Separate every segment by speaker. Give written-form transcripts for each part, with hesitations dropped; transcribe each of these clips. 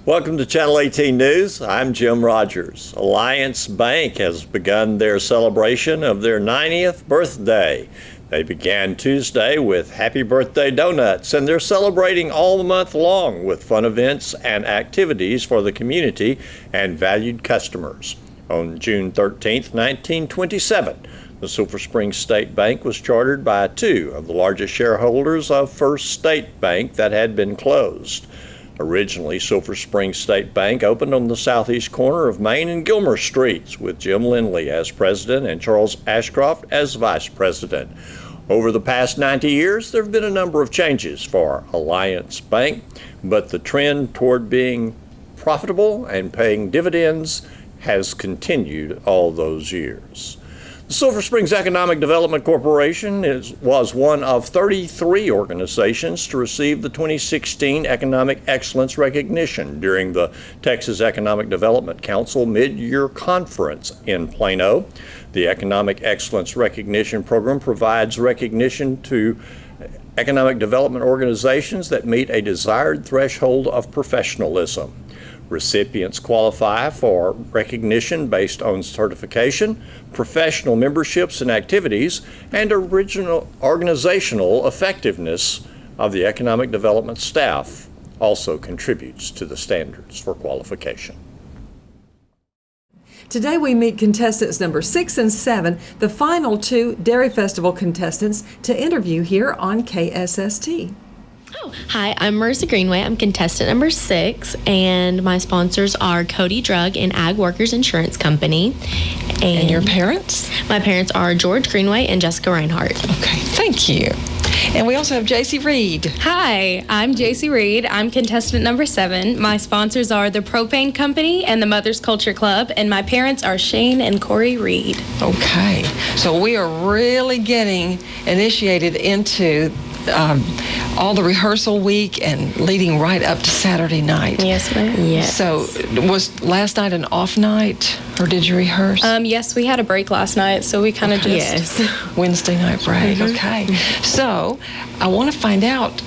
Speaker 1: Welcome to Channel 18 News. I'm Jim Rogers. Alliance Bank has begun their celebration of their 90th birthday. They began Tuesday with Happy Birthday Donuts, and they're celebrating all month long with fun events and activities for the community and valued customers. On June 13, 1927, the Silver Spring State Bank was chartered by two of the largest shareholders of First State Bank that had been closed. Originally, Silver Spring State Bank opened on the southeast corner of Main and Gilmer Streets with Jim Lindley as president and Charles Ashcroft as vice president. Over the past 90 years, there have been a number of changes for Alliance Bank, but the trend toward being profitable and paying dividends has continued all those years. The Silver Springs Economic Development Corporation was one of 33 organizations to receive the 2016 Economic Excellence Recognition during the Texas Economic Development Council Mid-Year Conference in Plano. The Economic Excellence Recognition Program provides recognition to economic development organizations that meet a desired threshold of professionalism. Recipients qualify for recognition based on certification, professional memberships and activities, and original organizational effectiveness of the economic development staff also contributes to the standards for qualification.
Speaker 2: Today we meet contestants number 6 and 7, the final two Dairy Festival contestants, to interview here on KSST.
Speaker 3: Oh, hi, I'm Marissa Greenway. I'm contestant number 6, and my sponsors are Cody Drug and Ag Workers Insurance Company.
Speaker 4: And your parents?
Speaker 3: My parents are George Greenway and Jessica Reinhardt.
Speaker 4: Okay, thank you. And we also have JC Reed.
Speaker 5: Hi, I'm JC Reed. I'm contestant number 7. My sponsors are the Propane Company and the Mother's Culture Club, and my parents are Shane and Corey Reed.
Speaker 4: Okay, so we are really getting initiated into all the rehearsal week and leading right up to Saturday night.
Speaker 5: Yes, ma'am.
Speaker 3: Yes.
Speaker 4: So was last night an off night, or did you rehearse?
Speaker 5: Yes, we had a break last night, so we kind of just...
Speaker 3: Yes.
Speaker 4: Wednesday night break, okay. So I want to find out,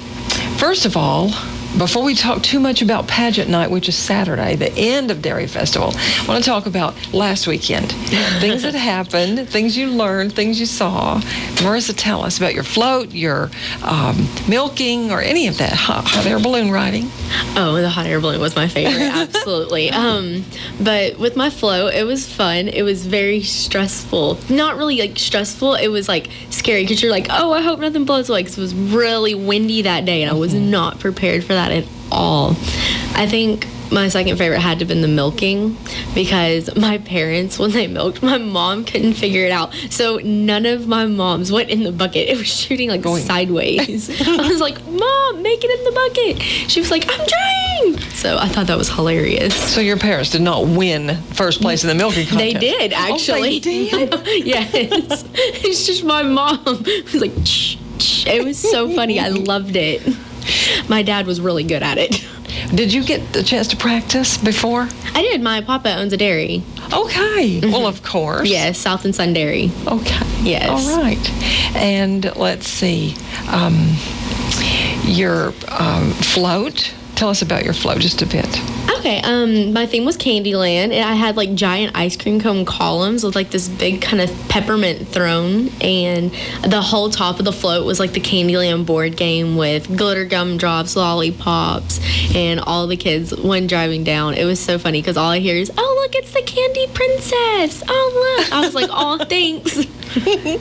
Speaker 4: first of all, before we talk too much about pageant night, which is Saturday, the end of Dairy Festival, I want to talk about last weekend. Things that happened, things you learned, things you saw. Marissa, tell us about your float, your milking, or any of that hot air balloon riding.
Speaker 3: Oh, the hot air balloon was my favorite, absolutely. But with my float, it was fun. It was very stressful. Not really like stressful. It was like scary because you're like, oh, I hope nothing blows away, because it was really windy that day, and I was not prepared for that at all. I think my second favorite had to have been the milking, because my parents, when they milked, my mom couldn't figure it out. So none of my moms went in the bucket. It was shooting like sideways. I was like, Mom, make it in the bucket. She was like, I'm trying. So I thought that was hilarious.
Speaker 4: So your parents did not win first place in the milking contest?
Speaker 3: They did, actually.
Speaker 4: Oh, they did?
Speaker 3: Yes. It's just my mom was like, shh, shh. It was so funny. I loved it. My dad was really good at it.
Speaker 4: Did you get the chance to practice before?
Speaker 3: I did. My papa owns a dairy.
Speaker 4: Okay. Well, of course.
Speaker 3: Yes, South and Sun Dairy.
Speaker 4: Okay.
Speaker 3: Yes.
Speaker 4: All right. And let's see. Your float. Tell us about your float just a bit.
Speaker 3: Okay, my theme was Candyland, and I had like giant ice cream cone columns with like this big kind of peppermint throne, and the whole top of the float was like the Candyland board game with glitter gumdrops, lollipops, and all the kids when driving down. It was so funny because all I hear is, oh, look, it's the Candy Princess. Oh, look. I was like, oh, thanks.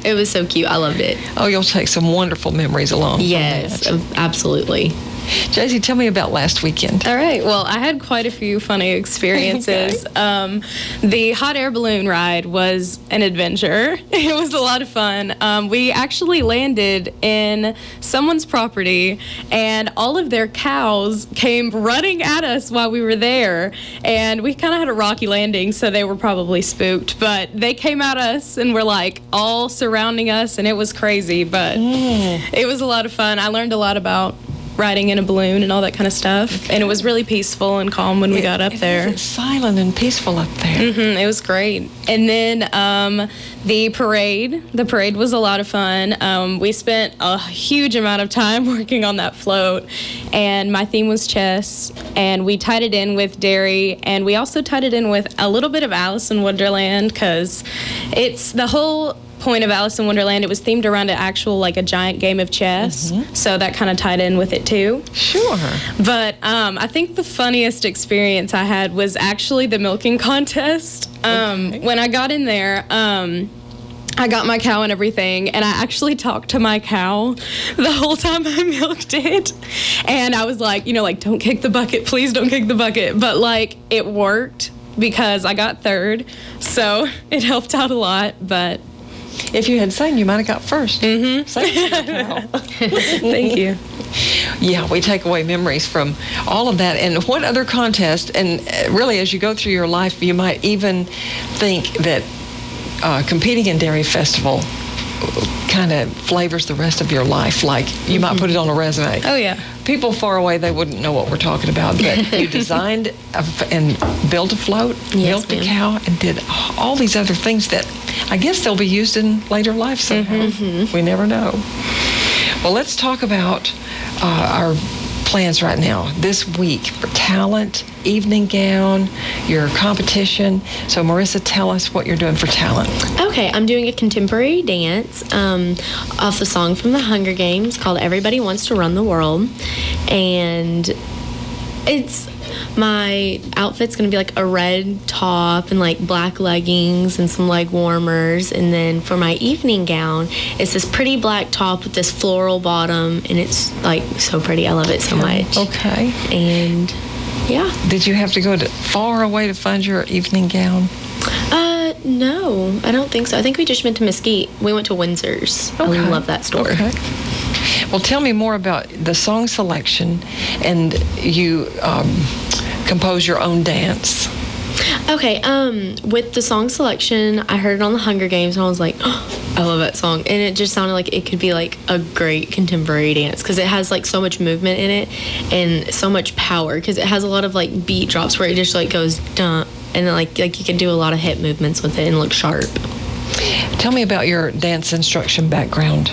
Speaker 3: It was so cute. I loved it.
Speaker 4: Oh, you'll take some wonderful memories along.
Speaker 3: Yes, absolutely.
Speaker 4: Jaycee, tell me about last weekend.
Speaker 5: All right. Well, I had quite a few funny experiences.
Speaker 4: Okay.
Speaker 5: The hot air balloon ride was an adventure. It was a lot of fun. We actually landed in someone's property, and all of their cows came running at us while we were there. And we kind of had a rocky landing, so they were probably spooked. But they came at us and were like all surrounding us, and it was crazy. But it was a lot of fun. I learned a lot about riding in a balloon and all that kind of stuff. And it was really peaceful and calm when we got up there.
Speaker 4: It's silent and peaceful up there.
Speaker 5: It was great. And then the parade was a lot of fun. We spent a huge amount of time working on that float, and my theme was chess, and we tied it in with dairy, and we also tied it in with a little bit of Alice in Wonderland, because it's the whole point of Alice in Wonderland. It was themed around a giant game of chess, so that kind of tied in with it too.
Speaker 4: Sure.
Speaker 5: But I think the funniest experience I had was actually the milking contest. When I got in there, I got my cow and everything, and I actually talked to my cow the whole time I milked it. And I was like, don't kick the bucket, please don't kick the bucket. But it worked because I got third, so it helped out a lot. But
Speaker 4: if you had sang, you might have got first.
Speaker 5: Thank you.
Speaker 4: Yeah, we take away memories from all of that. And what other contest, and really as you go through your life, you might even think that competing in Dairy Festival kind of flavors the rest of your life. Like you might put it on a resume.
Speaker 5: Oh, yeah.
Speaker 4: People far away, they wouldn't know what we're talking about, but you designed and built a float, milked a cow, and did all these other things that I guess they'll be used in later life somehow. We never know. Well, let's talk about our plans right now this week for talent, evening gown, your competition. So Marissa, tell us what you're doing for talent.
Speaker 3: Okay, I'm doing a contemporary dance off the song from the Hunger Games called Everybody Wants to Run the World. And my outfit's going to be like a red top and like black leggings and some leg warmers. And then for my evening gown, it's this pretty black top with this floral bottom, and it's like so pretty. I love it so much.
Speaker 4: Okay.
Speaker 3: And yeah.
Speaker 4: Did you have to go far away to find your evening gown?
Speaker 3: No, I don't think so. I think we just went to Mesquite. We went to Windsor's.
Speaker 4: Okay.
Speaker 3: I love that store.
Speaker 4: Okay. Well, tell me more about the song selection, and you compose your own dance.
Speaker 3: Okay, with the song selection, I heard it on the Hunger Games, and I was like, oh, I love that song. And it just sounded like it could be like a great contemporary dance, because it has like so much movement in it and so much power, because it has a lot of like beat drops where it just like goes dun, and then like you can do a lot of hip movements with it and look sharp.
Speaker 4: Tell me about your dance instruction background.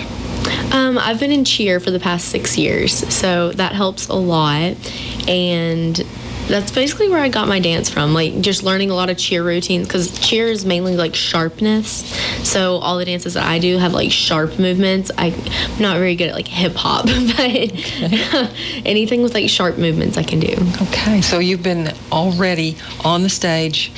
Speaker 3: I've been in cheer for the past 6 years, so that helps a lot. And that's basically where I got my dance from, like just learning a lot of cheer routines, because cheer is mainly like sharpness. So all the dances that I do have like sharp movements. I'm not very good at like hip hop, but anything with like sharp movements I can do.
Speaker 4: Okay, so you've been already on the stage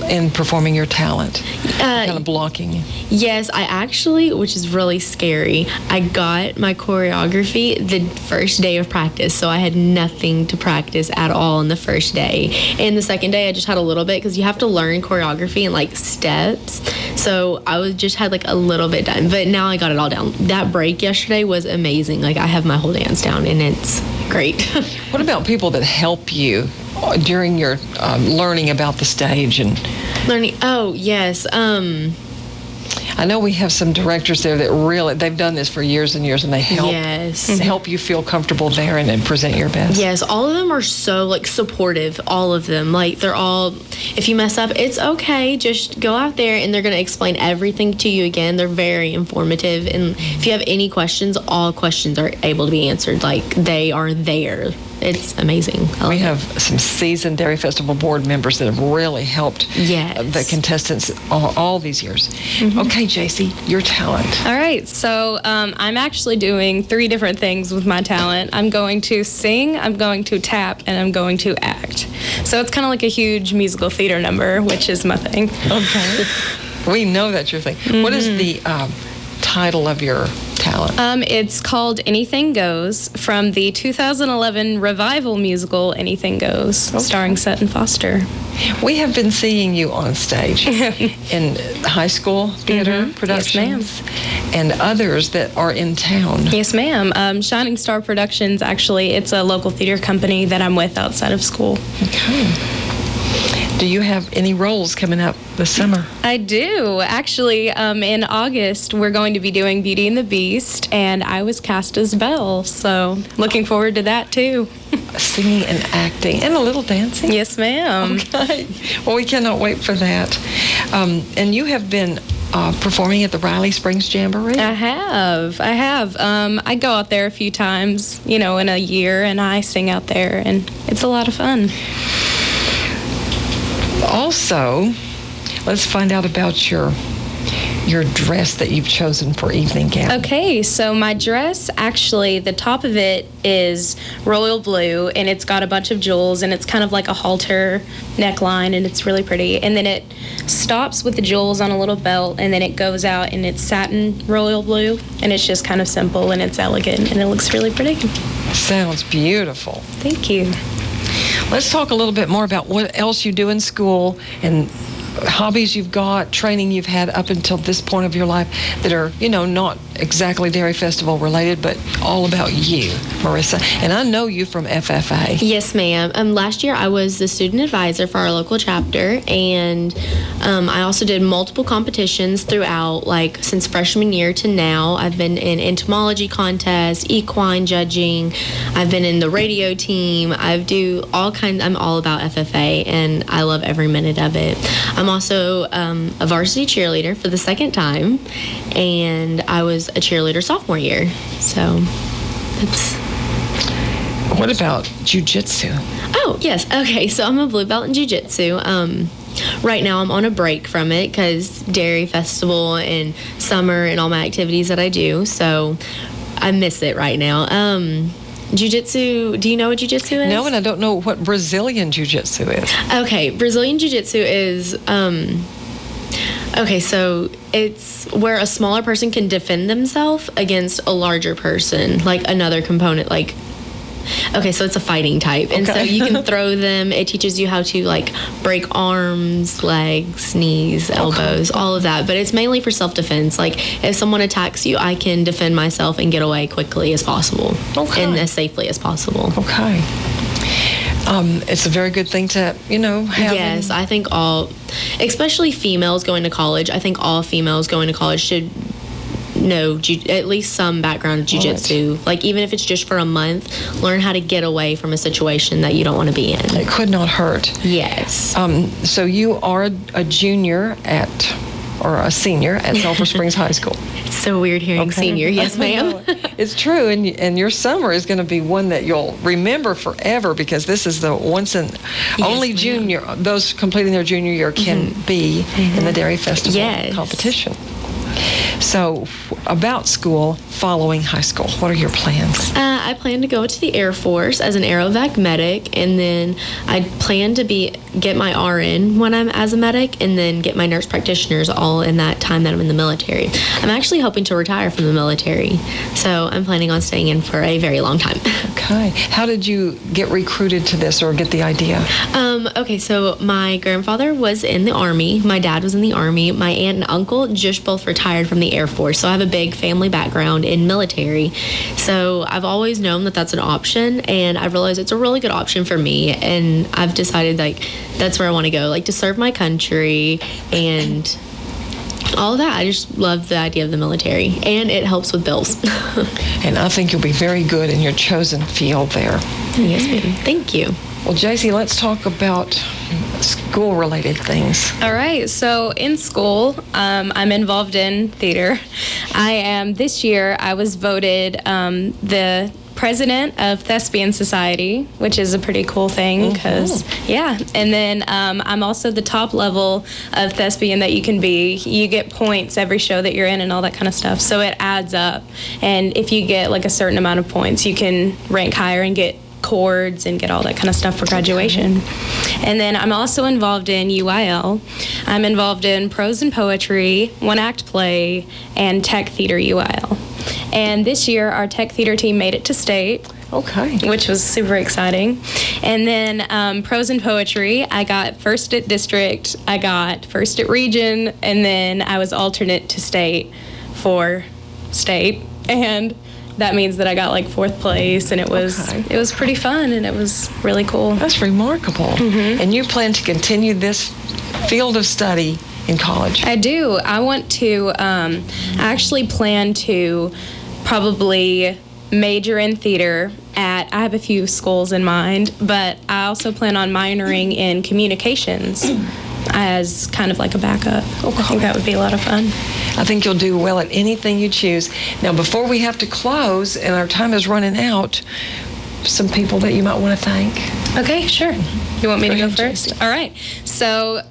Speaker 4: in performing your talent, kind of blocking.
Speaker 3: Yes, I actually, which is really scary, I got my choreography the first day of practice, so I had nothing to practice at all on the first day. And the second day I just had a little bit, because you have to learn choreography in like steps, so I just had like a little bit done, but now I got it all down. That break yesterday was amazing. Like I have my whole dance down, and it's great.
Speaker 4: What about people that help you during your learning about the stage and
Speaker 3: learning? Oh yes.
Speaker 4: I know we have some directors there that really, they've done this for years and years, and they help help you feel comfortable there and present your best.
Speaker 3: Yes, all of them are so like supportive. All of them, like they're all. If you mess up, it's okay. Just go out there, and they're going to explain everything to you again. They're very informative, and if you have any questions, all questions are able to be answered. Like they are there. It's amazing.
Speaker 4: We have some seasoned Dairy Festival board members that have really helped the contestants all these years. Okay, JC, your talent.
Speaker 5: All right, so I'm actually doing 3 different things with my talent. I'm going to sing, I'm going to tap, and I'm going to act. So it's kind of like a huge musical theater number, which is my thing.
Speaker 4: Okay. We know that's your thing. What is the title of your talent?
Speaker 5: It's called Anything Goes, from the 2011 revival musical Anything Goes, starring Sutton Foster.
Speaker 4: We have been seeing you on stage in high school theater productions, and others that are in town.
Speaker 5: Yes, ma'am. Shining Star Productions, actually, it's a local theater company that I'm with outside of school.
Speaker 4: Okay. Do you have any roles coming up this summer?
Speaker 5: I do. Actually, in August, we're going to be doing Beauty and the Beast, and I was cast as Belle, so looking forward to that, too.
Speaker 4: Singing and acting and a little dancing?
Speaker 5: Yes, ma'am.
Speaker 4: Okay. Well, we cannot wait for that. And you have been performing at the Riley Springs Jamboree?
Speaker 5: I have. I go out there a few times, in a year, and I sing out there, and it's a lot of fun.
Speaker 4: Also, let's find out about your dress that you've chosen for evening gown.
Speaker 5: Okay, so my dress, actually, the top of it is royal blue, and it's got a bunch of jewels, and it's kind of like a halter neckline, and it's really pretty. And then it stops with the jewels on a little belt, and then it goes out, and it's satin royal blue, and it's just kind of simple, and it's elegant, and it looks really pretty.
Speaker 4: Sounds beautiful.
Speaker 5: Thank you.
Speaker 4: Let's talk a little bit more about what else you do in school and hobbies you've got, training you've had up until this point of your life that are, not exactly Dairy Festival related, but all about you, Marissa. And I know you from FFA.
Speaker 3: Yes, ma'am. Last year I was the student advisor for our local chapter, and I also did multiple competitions throughout, since freshman year to now. I've been in entomology contests, equine judging. I've been in the radio team. I'm all about FFA, and I love every minute of it. I'm also a varsity cheerleader for the second time, and I was a cheerleader sophomore year. So it's...
Speaker 4: What about jiu-jitsu?
Speaker 3: Oh, yes. Okay, so I'm a blue belt in jiu-jitsu. Right now I'm on a break from it because Dairy Festival and summer and all my activities that I do, so I miss it right now. Jiu-jitsu, do you know what jiu-jitsu is?
Speaker 4: No, and I don't know what Brazilian jiu-jitsu is.
Speaker 3: Okay, Brazilian jiu-jitsu is, so it's where a smaller person can defend themselves against a larger person, like another component, so it's a fighting type. And so you can throw them. It teaches you how to break arms, legs, knees, elbows, all of that. But it's mainly for self-defense. If someone attacks you, I can defend myself and get away quickly as possible and as safely as possible.
Speaker 4: Okay. It's a very good thing to, have.
Speaker 3: Yes, I think especially females going to college, I think all females going to college should know at least some background of jiu-jitsu. Right. Even if it's just for a month, learn how to get away from a situation that you don't want to be in.
Speaker 4: It could not hurt.
Speaker 3: Yes.
Speaker 4: So you are a junior or a senior at Sulphur Springs High School.
Speaker 3: It's so weird hearing senior. Yes, ma'am.
Speaker 4: It's true, and your summer is going to be one that you'll remember forever because this is the only junior, those completing their junior year can be in the Dairy Festival competition. So, about school following high school, what are your plans?
Speaker 3: I plan to go to the Air Force as an aerovac medic, and then I plan to get my RN when I'm as a medic, and then get my nurse practitioners all in that time that I'm in the military. I'm actually hoping to retire from the military, so I'm planning on staying in for a very long time.
Speaker 4: Okay. How did you get recruited to this or get the idea?
Speaker 3: So my grandfather was in the Army. My dad was in the Army. My aunt and uncle just both retired from the Air Force, so I have a big family background in military. So I've always known that that's an option, and I've realized it's a really good option for me, and I've decided that's where I want to go, to serve my country and all of that. I just love the idea of the military, and it helps with bills.
Speaker 4: And I think you'll be very good in your chosen field there.
Speaker 3: Yes, ma'am. Thank you.
Speaker 4: Well, JC, let's talk about school-related things.
Speaker 5: All right. So in school, I'm involved in theater. This year, I was voted the president of Thespian Society, which is a pretty cool thing because, And then I'm also the top level of thespian that you can be. You get points every show that you're in and all that kind of stuff. So it adds up. And if you get a certain amount of points, you can rank higher and get cords and get all that kind of stuff for graduation. And then I'm also involved in UIL. I'm involved in prose and poetry, one-act play, and tech theater UIL. And this year, our tech theater team made it to state.
Speaker 4: Okay.
Speaker 5: Which was super exciting. And then prose and poetry, I got first at district, I got first at region, and then I was alternate to state for state. And that means that I got like 4th place, and it was pretty fun, and it was really cool.
Speaker 4: That's remarkable. And you plan to continue this field of study in college?
Speaker 5: I do. I want to, I actually plan to probably major in theater I have a few schools in mind, but I also plan on minoring in communications as kind of like a backup. I think that would be a lot of fun.
Speaker 4: I think you'll do well at anything you choose. Now, before we have to close and our time is running out, some people that you might want to thank.
Speaker 5: Okay, sure. You want me to go first? All right. So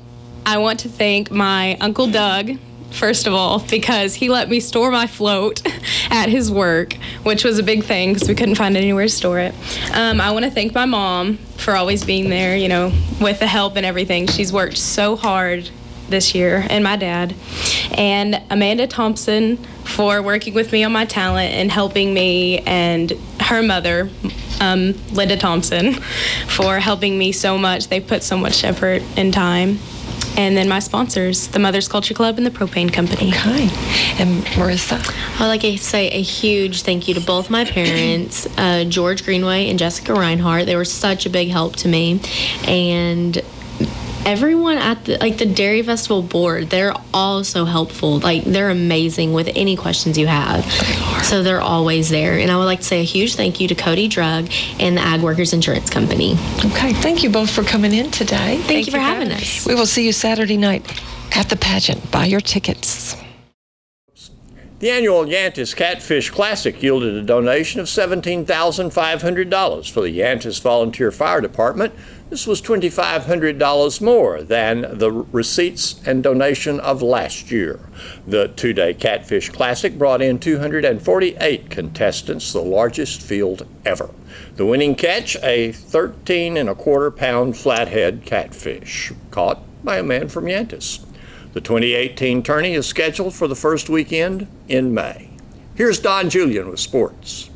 Speaker 5: I want to thank my Uncle Doug, first of all, because he let me store my float at his work, which was a big thing because we couldn't find anywhere to store it. I want to thank my mom for always being there, you know, with the help and everything. She's worked so hard this year, and my dad. And Amanda Thompson for working with me on my talent and helping me, and her mother, Linda Thompson, for helping me so much. They put so much effort and time. And then my sponsors, the Mother's Culture Club and the Propane Company.
Speaker 4: Okay. And Marissa?
Speaker 3: I'd like to say a huge thank you to both my parents, George Greenway and Jessica Reinhardt. They were such a big help to me. And everyone at the Dairy Festival board, they're all so helpful. Like, they're amazing with any questions you have. So they're always there. And I would like to say a huge thank you to Cody Drug and the Ag Workers Insurance Company.
Speaker 4: Okay, thank you both for coming in today.
Speaker 3: Thank you for having us.
Speaker 4: We will see you Saturday night at the pageant. Buy your tickets.
Speaker 1: The annual Yantis Catfish Classic yielded a donation of $17,500 for the Yantis Volunteer Fire Department. This was $2,500 more than the receipts and donation of last year. The two-day Catfish Classic brought in 248 contestants, the largest field ever. The winning catch, a 13.25-pound flathead catfish, caught by a man from Yantis. The 2018 tourney is scheduled for the first weekend in May. Here's Don Julian with sports.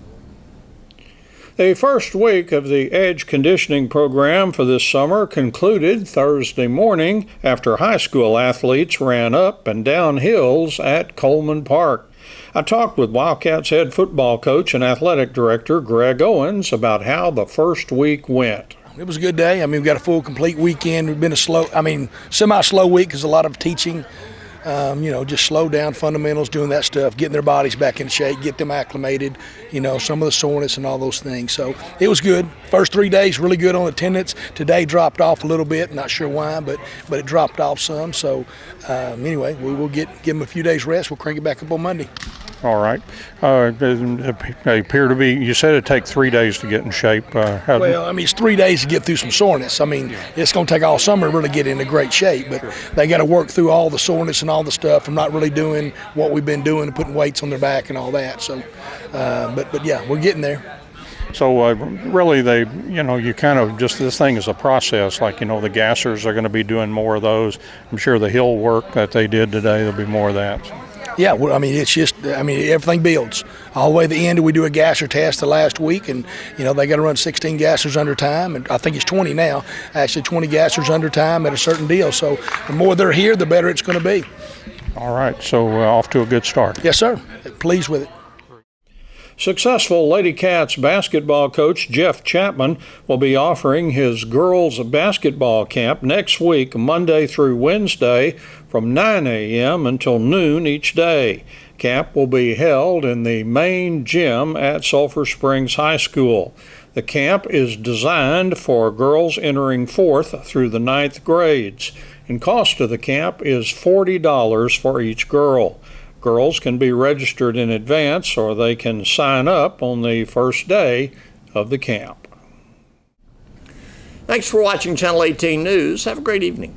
Speaker 6: The first week of the Edge conditioning program for this summer concluded Thursday morning after high school athletes ran up and down hills at Coleman Park. I talked with Wildcats head football coach and athletic director Greg Owens about how the first week went.
Speaker 7: It was a good day. I mean, we've got a full, complete weekend. We've been semi-slow week because a lot of teaching, just slow down fundamentals, doing that stuff, getting their bodies back in shape, get them acclimated, some of the soreness and all those things. So it was good. First 3 days, really good on attendance. Today dropped off a little bit, not sure why, but it dropped off some. So anyway, we will give them a few days rest. We'll crank it back up on Monday.
Speaker 6: All right. They appear to be, you said it'd take 3 days to get in shape.
Speaker 7: It's 3 days to get through some soreness. It's going to take all summer to really get into great shape, but they got to work through all the soreness and all the stuff from not really doing what we've been doing and putting weights on their back and all that. So, but yeah, we're getting there.
Speaker 6: So really you kind of just, this thing is a process, the gassers are going to be doing more of those. I'm sure the hill work that they did today, there'll be more of that.
Speaker 7: Yeah, it's just, everything builds. All the way to the end, we do a gasser test the last week, and, they got to run 16 gassers under time, and I think it's 20 now, actually 20 gassers under time at a certain deal. So the more they're here, the better it's going to be.
Speaker 6: All right, so off to a good start.
Speaker 7: Yes, sir. Pleased with it.
Speaker 6: Successful Lady Cats basketball coach Jeff Chapman will be offering his girls basketball camp next week, Monday through Wednesday, from 9 a.m. until noon each day. Camp will be held in the main gym at Sulphur Springs High School. The camp is designed for girls entering 4th through the 9th grades, and cost of the camp is $40 for each girl. Girls can be registered in advance, or they can sign up on the first day of the camp.
Speaker 1: Thanks for watching Channel 18 News. Have a great evening.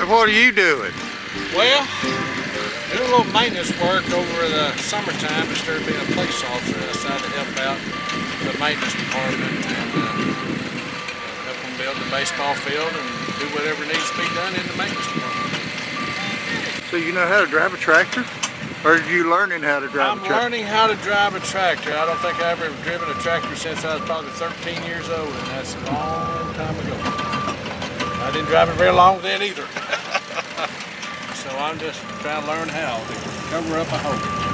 Speaker 8: what are you doing?
Speaker 6: Well, doing a little maintenance work over the summertime instead of being a police officer. I decided to help out the maintenance department and help them build the baseball field and do whatever needs to be done in the maintenance department.
Speaker 8: So you know how to drive a tractor? Or are you learning how to drive a tractor?
Speaker 6: I'm learning how to drive a tractor. I don't think I've ever driven a tractor since I was probably 13 years old, and that's a long time ago. I didn't drive it very long then either. So I'm just trying to learn how to cover up a hole.